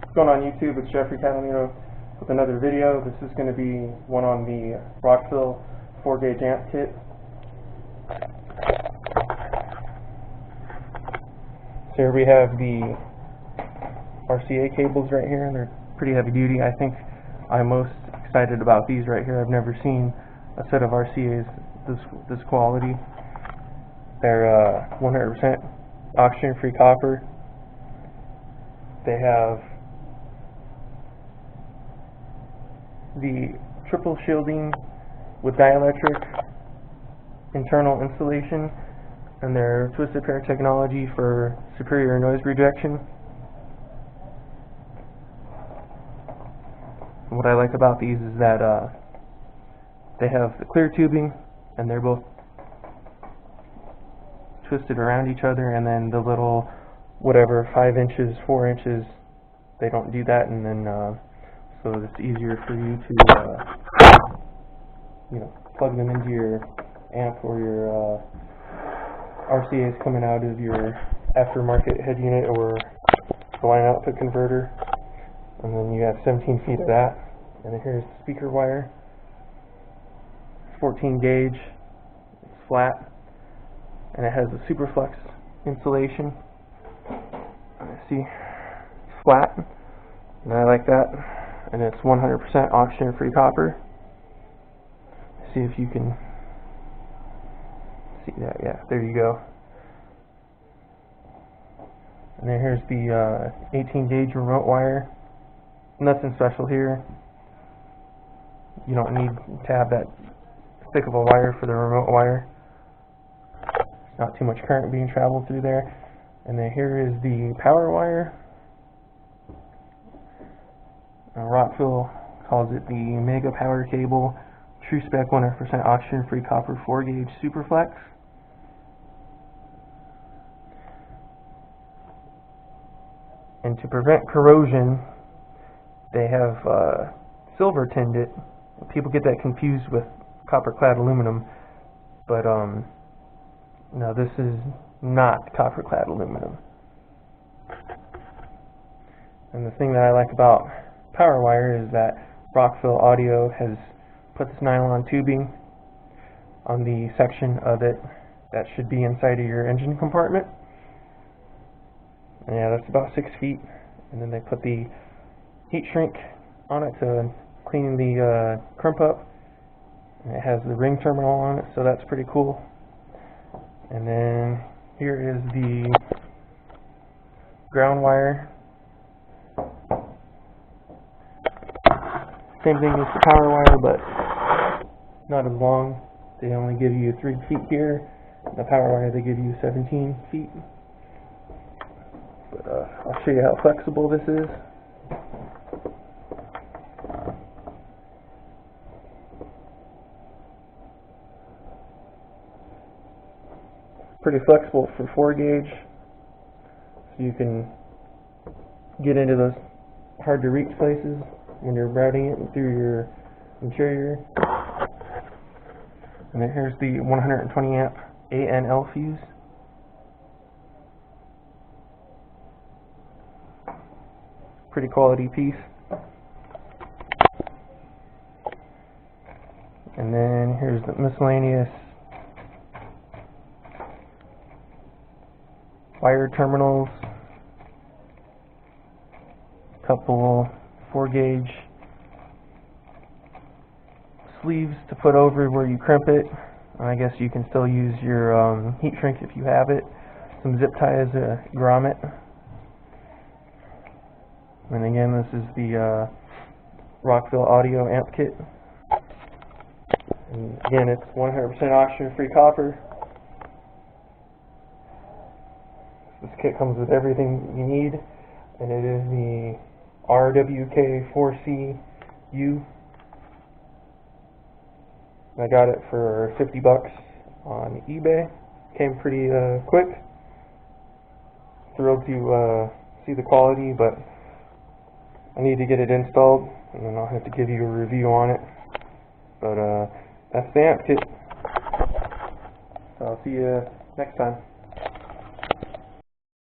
What's going on YouTube? It's Jeffrey Catalino with another video. This is going to be one on the Rockville 4-gauge amp kit. So here we have the Rca cables right here, and they're pretty heavy duty. I think I'm most excited about these right here. I've never seen a set of RCAs this quality. They're 100% oxygen-free copper. They have the triple shielding with dielectric internal insulation, and their twisted pair technology for superior noise rejection. And what I like about these is that they have the clear tubing, and they're both twisted around each other, and then the little whatever 5 inches, 4 inches, they don't do that, and then so it's easier for you to plug them into your amp or your RCAs coming out of your aftermarket head unit or the line output converter. And then you have 17 feet of that, and then here's the speaker wire. 14 gauge, it's flat, and it has a superflex insulation. See, it's flat, and I like that. And it's 100% oxygen-free copper. See if you can see that. Yeah, there you go. And then here's the 18 gauge remote wire. Nothing special here. You don't need to have that thick of a wire for the remote wire. Not too much current being traveled through there. And then here is the power wire. Rockville calls it the Mega Power Cable, True Spec 100% oxygen-free copper 4-gauge Superflex. And to prevent corrosion, they have silver tinned it. People get that confused with copper-clad aluminum, but no, this is not copper-clad aluminum. And the thing that I like about power wire is that Rockville Audio has put this nylon tubing on the section of it that should be inside of your engine compartment. And yeah, that's about 6 feet. And then they put the heat shrink on it to clean the crimp up. And it has the ring terminal on it, so that's pretty cool. And then here is the ground wire. Same thing as the power wire, but not as long. They only give you 3 feet here. The power wire, they give you 17 feet. But I'll show you how flexible this is. Pretty flexible for 4 gauge, so you can get into those hard to reach places when you're routing it through your interior. And then here's the 120 amp ANL fuse. Pretty quality piece. And then here's the miscellaneous wire terminals, couple 4-gauge sleeves to put over where you crimp it. I guess you can still use your heat shrink if you have it. Some zip ties to grommet. And again, this is the Rockville Audio amp kit. And again, it's 100% oxygen-free copper. This kit comes with everything you need, and it is the rwk4cu. I got it for $50 on eBay. Came pretty quick. Thrilled to see the quality, but I need to get it installed, and then I'll have to give you a review on it. But that's the amp kit. So I'll see you next time.